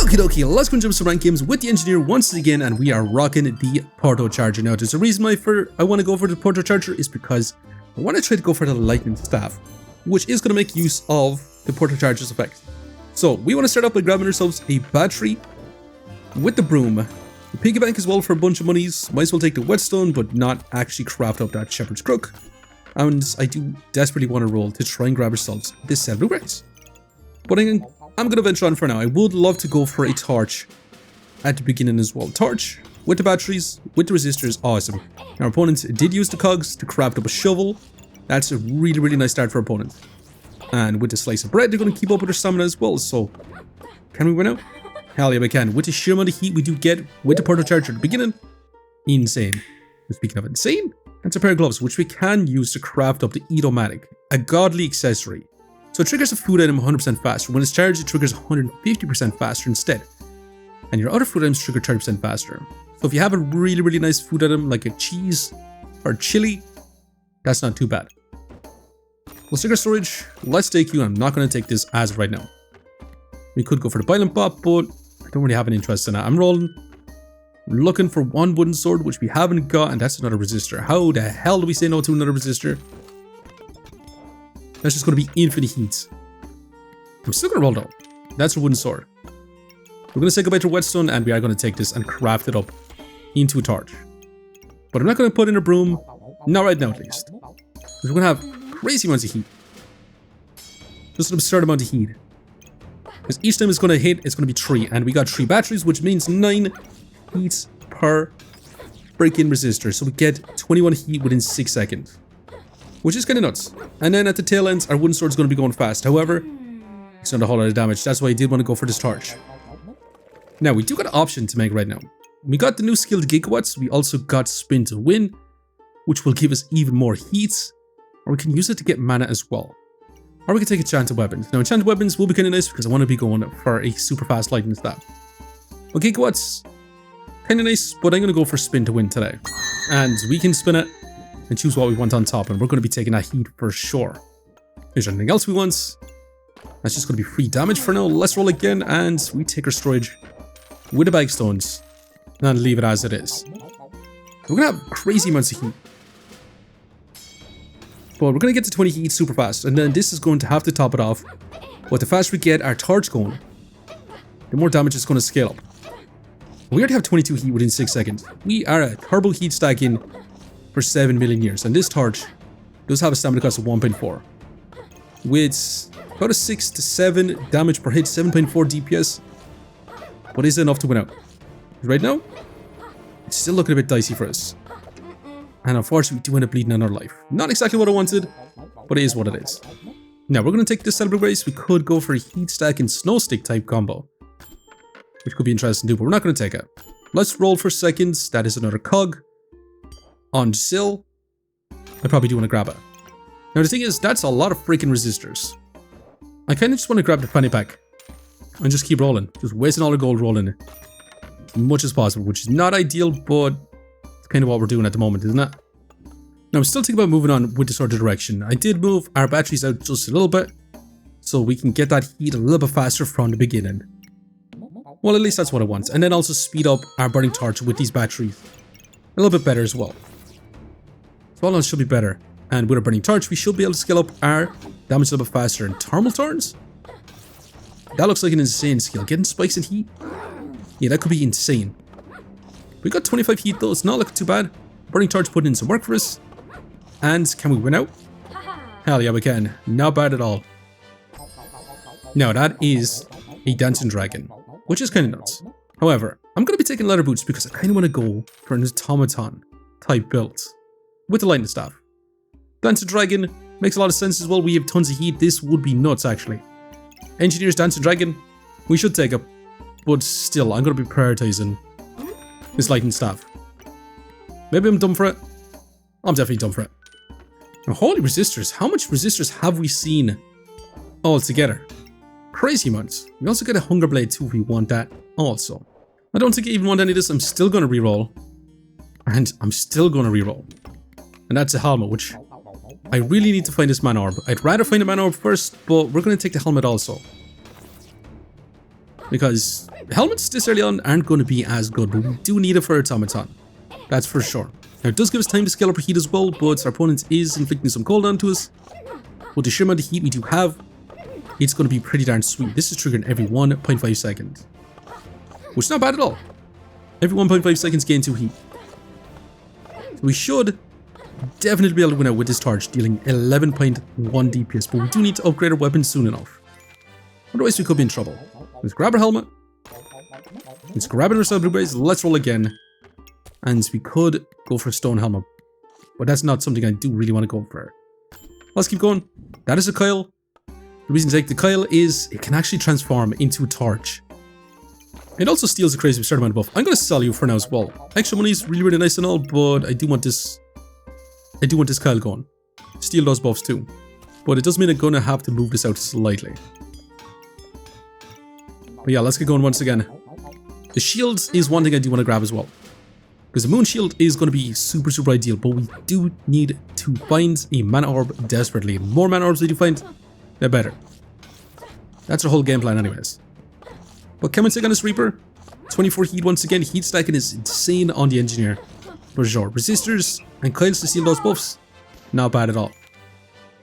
Okie dokie, let's go and jump some rank games with the engineer once again, and we are rocking the Porto Charger. Now, there's a reason why I want to go for the Porto Charger is because I want to try to go for the lightning staff, which is going to make use of the Porto Charger's effect. So we want to start off by grabbing ourselves a battery with the broom, the piggy bank as well for a bunch of monies. Might as well take the whetstone, but not actually craft up that shepherd's crook. And I do desperately want to roll to try and grab ourselves this 7 blueberries. But I'm going to venture on for now. I would love to go for a torch at the beginning as well. Torch with the batteries, with the resistors, awesome. Our opponent did use the cogs to craft up a shovel. That's a really, really nice start for our opponent. And with the slice of bread, they're going to keep up with their stamina as well. So, can we win out? Hell yeah, we can. With the sheer amount of heat we do get with the Porto Charger at the beginning, insane. And speaking of insane, that's a pair of gloves, which we can use to craft up the Automatic, a godly accessory. So it triggers a food item 100% faster. When it's charged, it triggers 150% faster instead. And your other food items trigger 30% faster. So if you have a really, really nice food item like a cheese or chili, that's not too bad. We'll stick our storage. Let's take you. I'm not going to take this as of right now. We could go for the violent bot, but I don't really have an interest in that. I'm rolling. We're looking for one wooden sword, which we haven't got, and that's another resistor. How the hell do we say no to another resistor? That's just going to be infinite heat. I'm still going to roll though. That's a wooden sword. We're going to say goodbye to whetstone, and we are going to take this and craft it up into a torch. But I'm not going to put in a broom. Not right now, at least. Because we're going to have crazy amounts of heat. Just an absurd amount of heat. Because each time it's going to hit, it's going to be 3. And we got 3 batteries, which means 9 heats per freaking resistor. So we get 21 heat within 6 seconds. Which is kind of nuts. And then at the tail ends, our wooden sword is going to be going fast. However, it's not a whole lot of damage. That's why I did want to go for this torch. Now, we do got an option to make right now. We got the new skill Gigawatts. We also got Spin to Win, which will give us even more heat. Or we can use it to get mana as well. Or we can take enchanted weapons. Now, enchanted weapons will be kind of nice because I want to be going for a super fast lightning staff. Well, Gigawatts, kind of nice, but I'm going to go for Spin to Win today. And we can spin it and choose what we want on top, and we're going to be taking that heat for sure. Is there anything else we want? That's just going to be free damage for now. Let's roll again, and we take our storage with the bag stones and leave it as it is. We're going to have crazy amounts of heat. But we're going to get to 20 heat super fast, and then this is going to have to top it off. But the faster we get our torch going, the more damage it's going to scale up. We already have 22 heat within 6 seconds. We are a turbo heat stacking for 7 million years, and this torch does have a stamina cost of 1.4 with about a 6 to 7 damage per hit, 7.4 DPS, but is it enough to win out? Right now, it's still looking a bit dicey for us, and unfortunately we do end up bleeding on our life. Not exactly what I wanted, but it is what it is. Now we're going to take this celebrate race. We could go for a heat stack and snow stick type combo, which could be interesting to do, but we're not going to take it. Let's roll for seconds. That is another cog on Sill. I probably do want to grab it. Now the thing is, that's a lot of freaking resistors. I kind of just want to grab the fanny pack and just keep rolling. Just wasting all the gold rolling as much as possible, which is not ideal, but it's kind of what we're doing at the moment, isn't it? Now I'm still thinking about moving on with this other direction. I did move our batteries out just a little bit so we can get that heat a little bit faster from the beginning. Well, at least that's what I want. And then also speed up our burning torch with these batteries a little bit better as well. So all in all, should be better. And with a burning torch, we should be able to scale up our damage a little bit faster. And thermal turns? That looks like an insane skill. Getting spikes in heat? Yeah, that could be insane. We got 25 heat though. It's not looking too bad. Burning torch putting in some work for us. And can we win out? Hell yeah, we can. Not bad at all. Now that is a dancing dragon, which is kind of nuts. However, I'm going to be taking leather boots because I kind of want to go for an Automanaton type build with the lightning staff. Dancing dragon makes a lot of sense as well. We have tons of heat. This would be nuts actually. Engineers dancing dragon, we should take it, but still I'm going to be prioritizing this lightning staff. Maybe I'm dumb for it. I'm definitely dumb for it. Now, holy resistors, how much resistors have we seen all together? Crazy amounts. We also get a hunger blade too if we want that also. I don't think I even want any of this. I'm still going to reroll. And I'm still going to reroll. And that's a helmet, which I really need to find this mana orb. I'd rather find a mana orb first, but we're going to take the helmet also. because helmets this early on aren't going to be as good, but we do need it for Automaton. That's for sure. Now, it does give us time to scale up our heat as well, but our opponent is inflicting some cold onto us. But the sheer amount of heat we do have, it's going to be pretty darn sweet. This is triggering every 1.5 seconds, which is not bad at all. Every 1.5 seconds gain 2 heat. So we should definitely be able to win out with this charge, dealing 11.1 DPS, but we do need to upgrade our weapon soon enough. Otherwise we could be in trouble. Let's grab our helmet. Let's grab ourselves blueberries. Let's roll again. And we could go for a stone helmet, but that's not something I do really want to go for. Let's keep going. That is a coil. The reason to take the coil is it can actually transform into a torch. It also steals a crazy absurd amount of buff. I'm going to sell you for now as well. Extra money is really, really nice and all, but I do want this coil going. Steal those buffs too. But it does mean I'm going to have to move this out slightly. But yeah, let's get going once again. The shields is one thing I do want to grab as well, because the moon shield is going to be super, super ideal, but we do need to find a mana orb desperately. The more mana orbs we do find, the better. That's our whole game plan anyways. But can we take on this Reaper? 24 heat once again. Heat stacking is insane on the engineer. For sure. Resistors and coils to steal those buffs, not bad at all.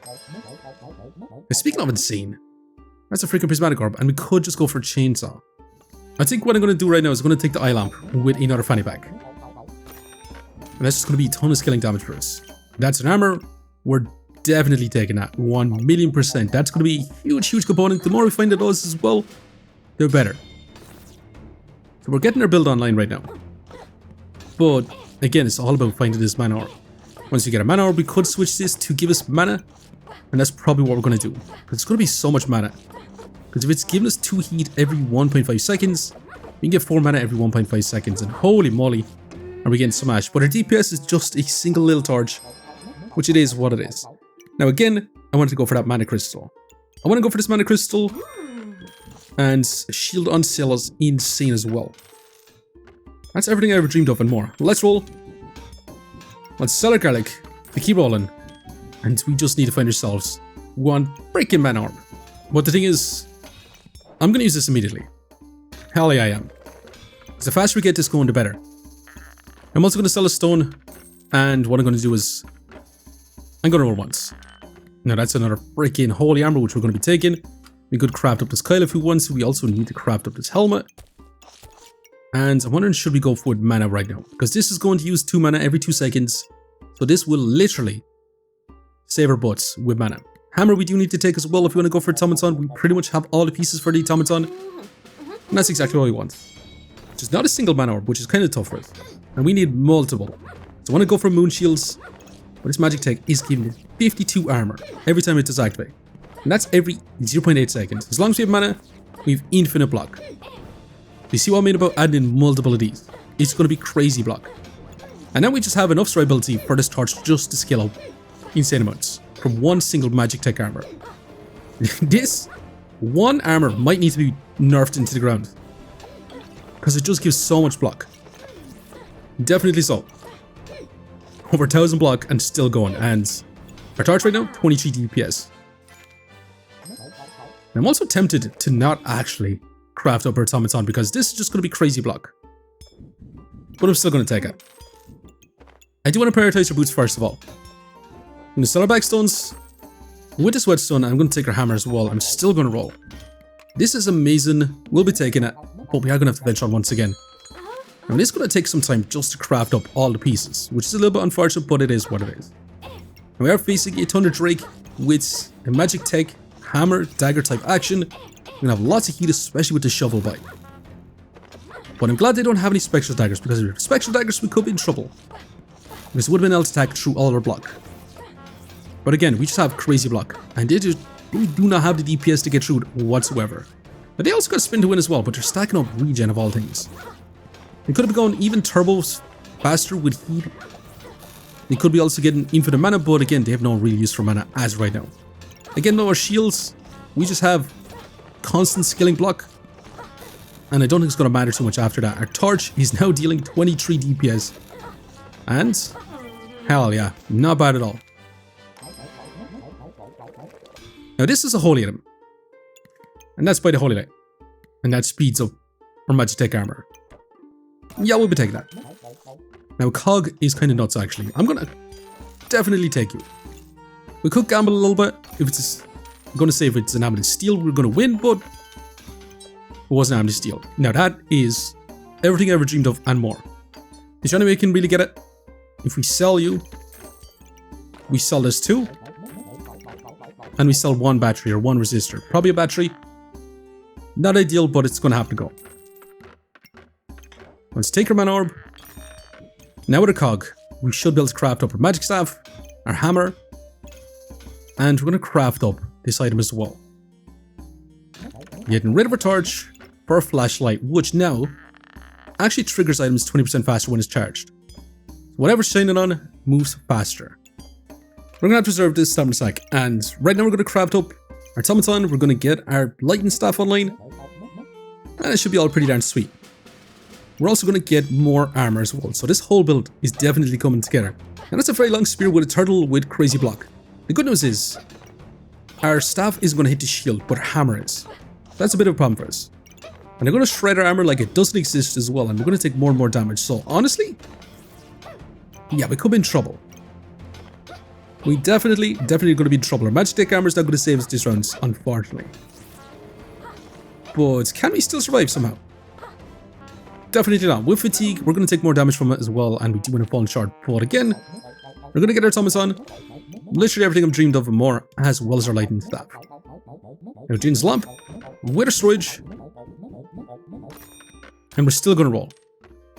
Now, speaking of insane, that's a freaking prismatic orb, and we could just go for a chainsaw. I think what I'm going to do right now is I'm going to take the eye lamp with another fanny pack. And that's just going to be a ton of scaling damage for us. That's an armor. We're definitely taking that 1,000,000%. That's going to be a huge, huge component. The more we find of those as well, the better. So we're getting our build online right now. But again, it's all about finding this mana orb. Once we get a mana orb, we could switch this to give us mana. And that's probably what we're going to do. Because it's going to be so much mana. Because if it's giving us 2 heat every 1.5 seconds, we can get 4 mana every 1.5 seconds. And holy moly, are we getting smashed. But our DPS is just a single little torch, which it is what it is. Now again, I wanted to go for that mana crystal. I want to go for this mana crystal. And shield on sale is insane as well. That's everything I ever dreamed of and more. Let's roll. Let's sell our garlic. We keep rolling. And we just need to find ourselves one freaking mana orb. But the thing is, I'm going to use this immediately. Hell yeah, I am. Because the faster we get this going, the better. I'm also going to sell a stone. And what I'm going to do is, I'm going to roll once. Now that's another freaking holy armor which we're going to be taking. We could craft up this coil if we want, so we also need to craft up this helmet. And I'm wondering, should we go for mana right now? Because this is going to use 2 mana every 2 seconds. So this will literally save our butts with mana. Hammer we do need to take as well if we want to go for Automaton. We pretty much have all the pieces for the Automaton. And that's exactly what we want. Which is not a single mana orb, which is kind of tough for us. And we need multiple. So I want to go for Moon Shields. But this Magitecc is giving it 52 armor every time it does activate. And that's every 0.8 seconds. As long as we have mana, we have infinite block. You see what I mean about adding in multiple of these? It's going to be crazy block. And then we just have enough striability for this torch just to scale up insane amounts from one single Magitecc armor. This one armor might need to be nerfed into the ground, because it just gives so much block. Definitely so. Over 1000 block and still going. And our torch right now, 23 DPS. I'm also tempted to not actually craft up our Automaton, because this is just going to be crazy block. But I'm still going to take it. I do want to prioritize our boots first of all. I'm going to sell our backstones. With this whetstone, I'm going to take our hammer as well. I'm still going to roll. This is amazing. We'll be taking it, but we are going to have to venture on once again. Now this is going to take some time just to craft up all the pieces, which is a little bit unfortunate, but it is what it is. And we are facing a Thunder Drake with a Magitecc hammer dagger type action. We're going to have lots of heat, especially with the shovel bite. But I'm glad they don't have any spectral daggers, because if we have spectral daggers, we could be in trouble. Because it would have been able to attack through all our block. But again, we just have crazy block. And they do not have the DPS to get through it whatsoever. But they also got spin to win as well, but they're stacking up regen of all things. They could have gone even turbos faster with heat. They could be also getting infinite mana, but again, they have no real use for mana as right now. Again, though, our shields, we just have constant skilling block. And I don't think it's going to matter too much after that. Our torch is now dealing 23 DPS. And, hell yeah, not bad at all. Now this is a holy item. And that's by the holy light. And that speeds up our Magitecc Armour. Yeah, we'll be taking that. Now, Cog is kind of nuts, actually. I'm going to definitely take you. We could gamble a little bit. I'm going to say if it's an Amethyst Steel, we're going to win, but it wasn't Amethyst Steel. Now, that is everything I ever dreamed of and more. Is there any way we can really get it? If we sell you, we sell this too. And we sell one battery or one resistor. Probably a battery. Not ideal, but it's going to have to go. Let's take our mana orb. Now with a cog, we should be able to craft up our magic staff, our hammer, and we're going to craft up this item as well. Getting rid of our torch for a flashlight, which now actually triggers items 20% faster when it's charged. Whatever's shining on moves faster. We're going to have to reserve this stamina sack, and right now we're going to craft up our automaton, we're going to get our lightning staff online, and it should be all pretty darn sweet. We're also going to get more armor as well, so this whole build is definitely coming together. And that's a very long spear with a turtle with crazy block. The good news is, our staff isn't going to hit the shield, but our hammer is. That's a bit of a problem for us. And they're going to shred our armor like it doesn't exist as well, and we're going to take more and more damage. So honestly, yeah, we could be in trouble. We definitely going to be in trouble. Our Magitecc Armour is not going to save us this round, unfortunately. But can we still survive somehow? Definitely not. With fatigue, we're going to take more damage from it as well, and we do want to fall short. But again, we're going to get our automaton. Literally everything I've dreamed of and more, as well as our lightning staff. Now, Jane's lamp, with our storage, and we're still going to roll.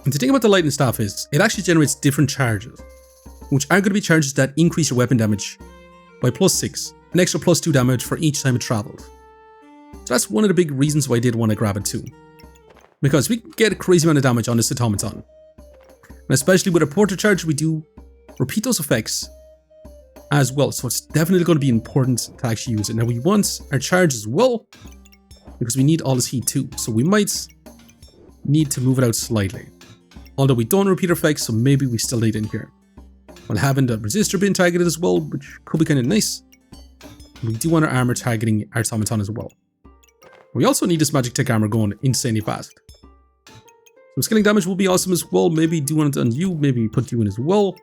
And the thing about the lightning staff is, it actually generates different charges, which are going to be charges that increase your weapon damage by +6, an extra +2 damage for each time it travels. So that's one of the big reasons why I did want to grab it too. Because we get a crazy amount of damage on this automaton. And especially with a porter charge, we do repeat those effects as well. So it's definitely going to be important to actually use it. Now we want our charge as well, because we need all this heat too. So we might need to move it out slightly. Although we don't repeat effects, so maybe we still need it in here. While having the resistor being targeted as well, which could be kind of nice. We do want our armor targeting our automaton as well. We also need this Magitecc Armour going insanely fast. So scaling damage will be awesome as well. Maybe do one on you, maybe put you in as well.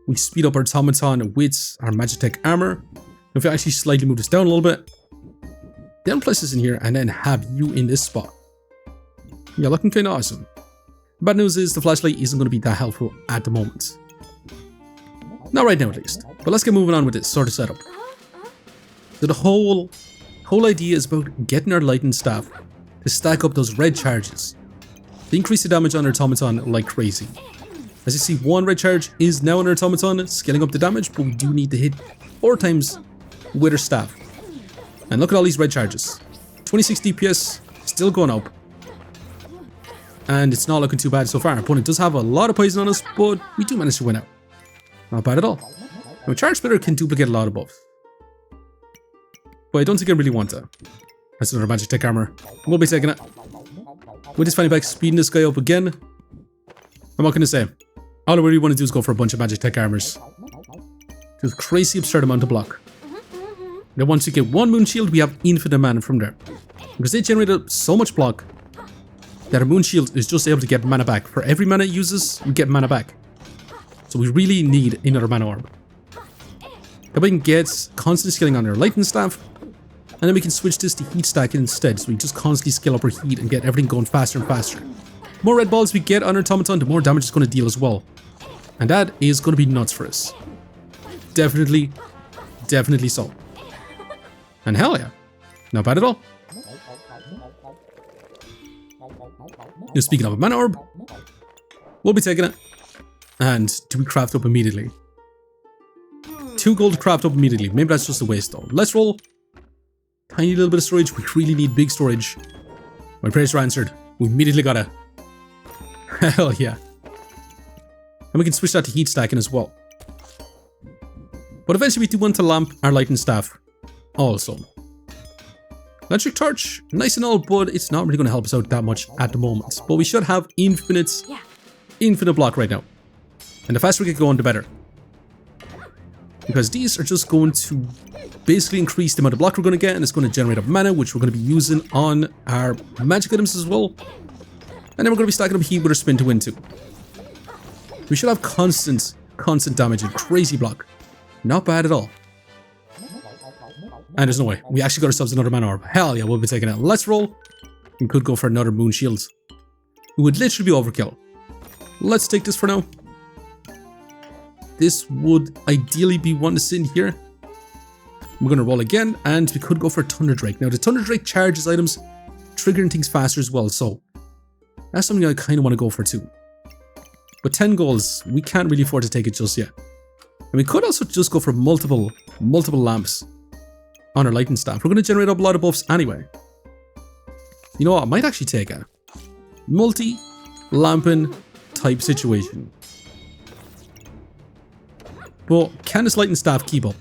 We speed up our automaton with our Magitecc Armour. If I actually slightly move this down a little bit, then place this in here and then have you in this spot. Yeah, looking kind of awesome. Bad news is the flashlight isn't going to be that helpful at the moment. Not right now at least. But let's get moving on with this sort of setup. So the whole idea is about getting our lightning staff to stack up those red charges. To increase the damage on our automaton like crazy. As you see, one red charge is now on our automaton, scaling up the damage, but we do need to hit 4 times with our staff. And look at all these red charges. 26 DPS, still going up. And it's not looking too bad so far. Our opponent does have a lot of poison on us, but we do manage to win out. Not bad at all. Now, Charge Splitter can duplicate a lot of buffs. But I don't think I really want to. That's another Magitecc Armour. We'll be taking it. With this fanny pack, speeding this guy up again. I'm not going to say. All I really want to do is go for a bunch of Magitecc Armours. Just a crazy absurd amount of block. Now once you get one Moon Shield, we have infinite mana from there. Because they generate so much block that our Moon Shield is just able to get mana back. For every mana it uses, we get mana back. So we really need another mana orb. Then we can get constant scaling on our lightning staff. And then we can switch this to heat stack instead. So we just constantly scale up our heat and get everything going faster and faster. The more red balls we get on our automaton, the more damage it's going to deal as well. And that is going to be nuts for us. Definitely so. And hell yeah. Not bad at all. Now speaking of a mana orb, we'll be taking it. And do we craft up immediately? 2 gold to craft up immediately. Maybe that's just a waste though. Let's roll. Tiny little bit of storage. We really need big storage. My prayers are answered. We immediately got it. Hell yeah. And we can switch that to heat stacking as well. But eventually we do want to lamp our lightning staff also. Electric torch, nice and all, but it's not really going to help us out that much at the moment. But we should have infinite block right now. And the faster we get going, the better. because these are just going to basically increase the amount of block we're going to get, and it's going to generate up mana, which we're going to be using on our magic items as well. And then we're going to be stacking up heat with our spin to win too. We should have constant damage and crazy block. Not bad at all. And there's no way. We actually got ourselves another mana orb. Hell yeah, we'll be taking it. Let's roll. We could go for another moon shield. It would literally be overkill. Let's take this for now. This would ideally be one to sit in here. We're going to roll again, and we could go for Thunder Drake. Now, the Thunder Drake charges items, triggering things faster as well, so that's something I kind of want to go for too. But 10 goals, we can't really afford to take it just yet. And we could also just go for multiple lamps on our lightning staff. We're going to generate up a lot of buffs anyway. You know what, I might actually take a multi-lamping type situation. But can this lightning staff keep up?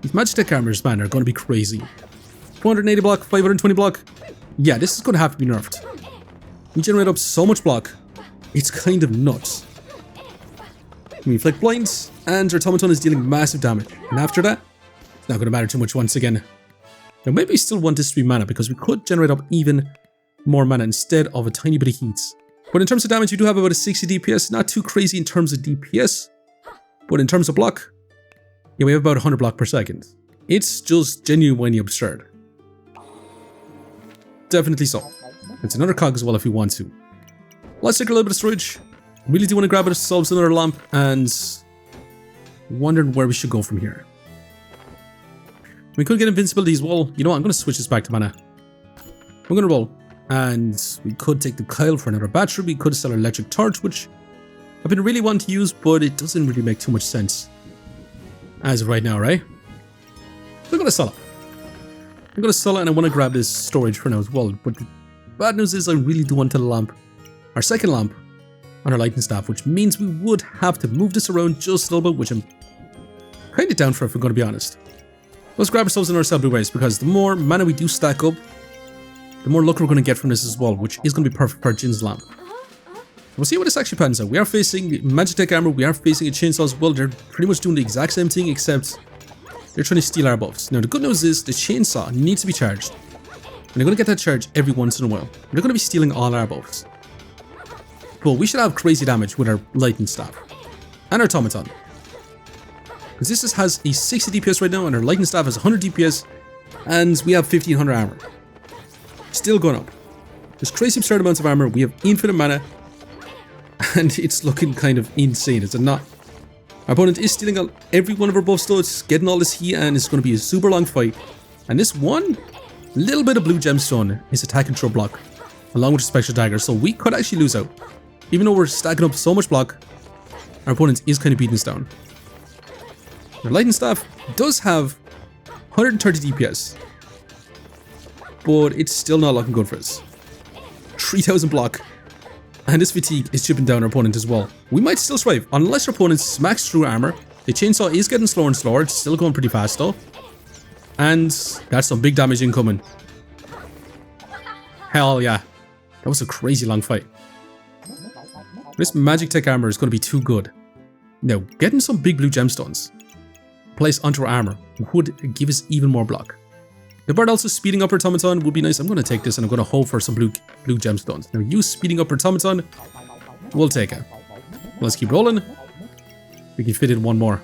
These Magitecc Armours, man, are going to be crazy. 480 block, 520 block. Yeah, this is going to have to be nerfed. We generate up so much block, it's kind of nuts. We inflict blinds, and our Automaton is dealing massive damage. And after that, it's not going to matter too much once again. Now, maybe we still want this to be mana, because we could generate up even more mana instead of a tiny bit of heat. But in terms of damage, we do have about a 60 DPS. Not too crazy in terms of DPS, but in terms of block, yeah, we have about 100 block per second. It's just genuinely absurd. Definitely so. It's another cog as well if we want to. Let's take a little bit of storage. Really do want to grab ourselves another lamp, and wondering where we should go from here. We could get invincibility as well. You know what, I'm going to switch this back to mana. We're going to roll. And we could take the Kyle for another battery. We could sell our electric torch, which I've been really wanting to use, but it doesn't really make too much sense as of right now, right? We're going to sell it. I'm going to sell it, and I want to grab this storage for now as well. But the bad news is I really do want to lamp our second lamp on our lightning staff, which means we would have to move this around just a little bit, which I'm kind of down for if we're going to be honest. Let's grab ourselves another Cell Blue Race, because the more mana we do stack up, the more luck we're going to get from this as well, which is going to be perfect for Jin's lamp. We'll see what this actually pans out. We are facing Magitecc Armour, we are facing a chainsaw as well. They're pretty much doing the exact same thing, except they're trying to steal our buffs. Now, the good news is the chainsaw needs to be charged. And they're going to get that charge every once in a while. They're going to be stealing all our buffs. But we should have crazy damage with our lightning staff and our automaton. Because this has a 60 DPS right now, and our lightning staff has 100 DPS, and we have 1500 armor. Still going up. There's crazy absurd amounts of armor. We have infinite mana, and it's looking kind of insane, is it not? Our opponent is stealing every one of our buffs though. It's getting all this heat, and it's going to be a super long fight. And this one little bit of blue gemstone is attack and throw block, along with a special dagger, so we could actually lose out. Even though we're stacking up so much block, our opponent is kind of beating us down. Our lightning staff does have 130 DPS, but it's still not looking good for us. 3000 block, and this fatigue is chipping down our opponent as well. We might still survive, unless our opponent smacks through armor. The chainsaw is getting slower and slower, it's still going pretty fast though. And that's some big damage incoming. Hell yeah, that was a crazy long fight. This Magitecc Armour is going to be too good. Now, getting some big blue gemstones placed onto our armor would give us even more block. The bird also speeding up our automaton would be nice. I'm going to take this and I'm going to hope for some blue gemstones. Now, you speeding up our automaton, we'll take it. Let's keep rolling. We can fit in one more.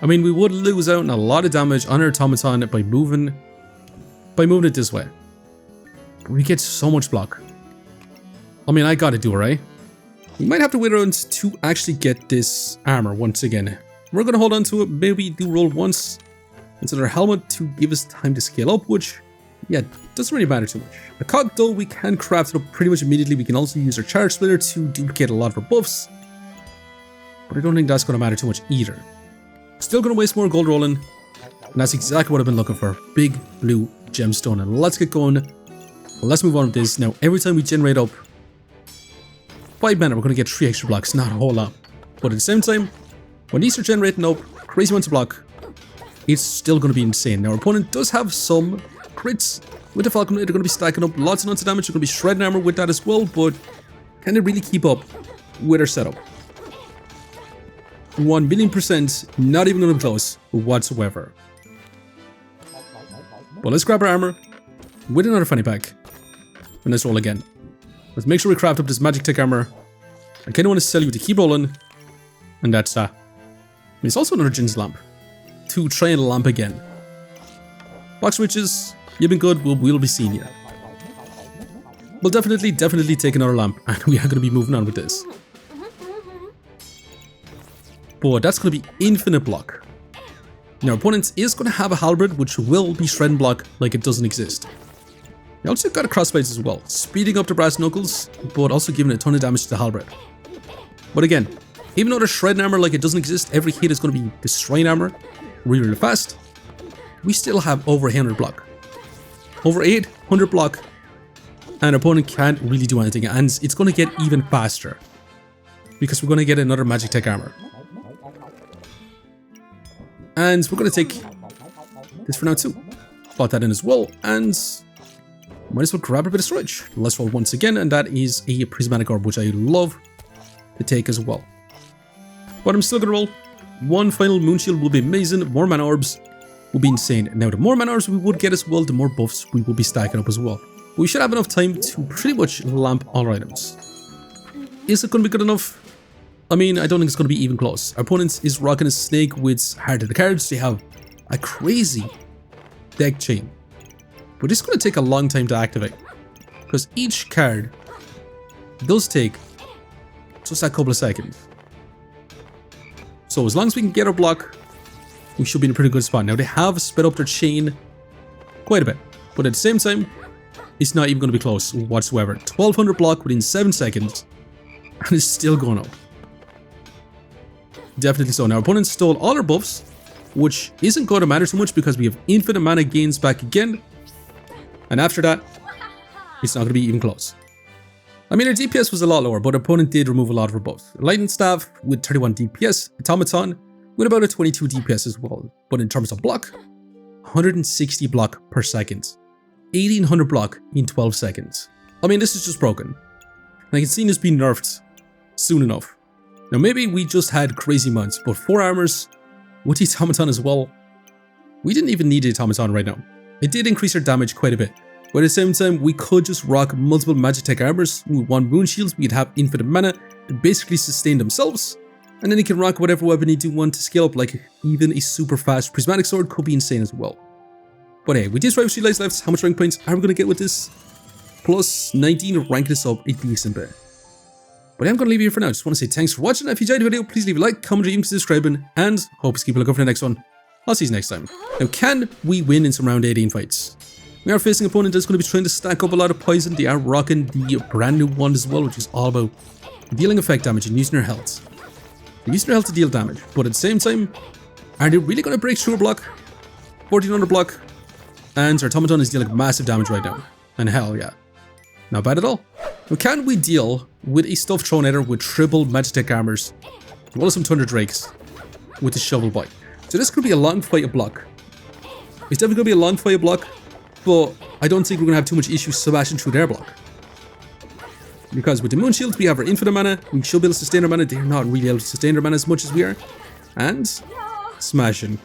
I mean, we would lose out on a lot of damage on our automaton by moving it this way. But we get so much block. I mean, I got to do it, right? We might have to wait around to actually get this armor once again. We're going to hold on to it. Maybe do roll once instead of our helmet to give us time to scale up, which, yeah, doesn't really matter too much. A cog, though, we can craft it up pretty much immediately. We can also use our charge splitter to duplicate a lot of our buffs, but I don't think that's going to matter too much either. Still going to waste more gold rolling, and that's exactly what I've been looking for. Big blue gemstone. And let's get going. Let's move on with this. Now, every time we generate up 5 mana, we're going to get 3 extra blocks. Not a whole lot. But at the same time, when these are generating up crazy amounts of block, it's still going to be insane. Now, our opponent does have some crits with the Falcon. They're going to be stacking up lots and lots of damage. They're going to be shredding armor with that as well, but can they really keep up with our setup? 1,000,000% not even gonna be close whatsoever. But let's grab our armor with another fanny pack. And let's roll again. Let's make sure we craft up this Magitecc Armour. I kinda wanna sell you to keep rolling. And that's that. And it's also another Jin's lamp. To try and lamp again. Box switches, you've been good, we'll be seeing you. We'll definitely take another lamp, and we are going to be moving on with this. But that's going to be infinite block. Now, our opponent is going to have a halberd, which will be shred and block like it doesn't exist. We also got a crossblades as well, speeding up the brass knuckles, but also giving a ton of damage to the halberd. But again, even though they're shredding armor like it doesn't exist, every hit is going to be destroying armor really, really fast. We still have over 800 block. Over 800 block. And our opponent can't really do anything, and it's going to get even faster because we're going to get another Magitecc Armour. And we're going to take this for now too. Plot that in as well, and might as well grab a bit of storage. Let's roll once again, and that is a prismatic orb, which I love to take as well. But I'm still going to roll. One final moon shield will be amazing. More mana orbs will be insane. Now, the more mana orbs we would get as well, the more buffs we will be stacking up as well. We should have enough time to pretty much lamp all our items. Is it going to be good enough? I mean, I don't think it's going to be even close. Our opponent is rocking a snake with Heart of the Cards. They have a crazy deck chain. But it's going to take a long time to activate. Because each card does take just a couple of seconds. So as long as we can get our block, we should be in a pretty good spot. Now, they have sped up their chain quite a bit. But at the same time, it's not even going to be close whatsoever. 1200 block within 7 seconds, and it's still going up. Definitely so. Now, our opponent stole all our buffs, which isn't going to matter so much because we have infinite mana gains back again. And after that, it's not going to be even close. I mean, our DPS was a lot lower, but our opponent did remove a lot of our buffs. Lightning Staff with 31 DPS, Automaton with about a 22 DPS as well. But in terms of block, 160 block per second. 1800 block in 12 seconds. I mean, this is just broken. And I can see this being nerfed soon enough. Now, maybe we just had crazy months, but 4 armors with the Automaton as well. We didn't even need the Automaton right now. It did increase our damage quite a bit. But at the same time, we could just rock multiple Magitecc Armours with 1 moon shields. We'd have infinite mana to basically sustain themselves. And then you can rock whatever weapon you do want to scale up, like even a super fast prismatic sword could be insane as well. But hey, with these 3 lives left, how much rank points are we going to get with this? Plus 19 to rank this up a decent bit. But I'm going to leave you here for now. Just want to say thanks for watching. If you enjoyed the video, please leave a like, comment, or even subscribing. And hope to keep a lookout for the next one. I'll see you next time. Now, can we win in some round 18 fights? We are facing an opponent that's going to be trying to stack up a lot of poison. They are rocking the brand new one as well, which is all about dealing effect damage and using their health. They're using their health to deal damage. But at the same time, are they really going to break through a block? 1400 block. And our Automaton is dealing massive damage right now. And hell yeah. Not bad at all. Now, can we deal with a Stuffed Troneator with triple Magitecc Armours, as well as some Thunder Drakes with the Shovel Boy? So this could be a long fight of block. It's definitely going to be a long fight of block, but I don't think we're going to have too much issue smashing through their block. Because with the Moon Shields, we have our infinite mana. We should be able to sustain our mana. They're not really able to sustain their mana as much as we are. And smashing.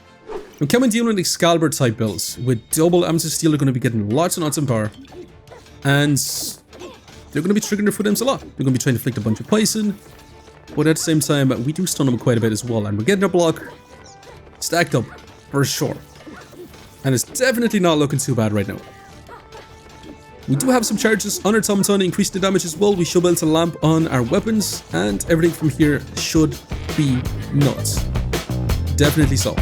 Now, can we deal with Excalibur type builds? With double Amethyst Steel, they're going to be getting lots and lots of power. And they're going to be triggering their footsteps a lot. They're going to be trying to inflict a bunch of poison. But at the same time, we do stun them quite a bit as well. And we're getting our block stacked up for sure. And it's definitely not looking too bad right now. We do have some charges on our Automaton to increase the damage as well. We should be able to lamp on our weapons. And everything from here should be nuts. Definitely so.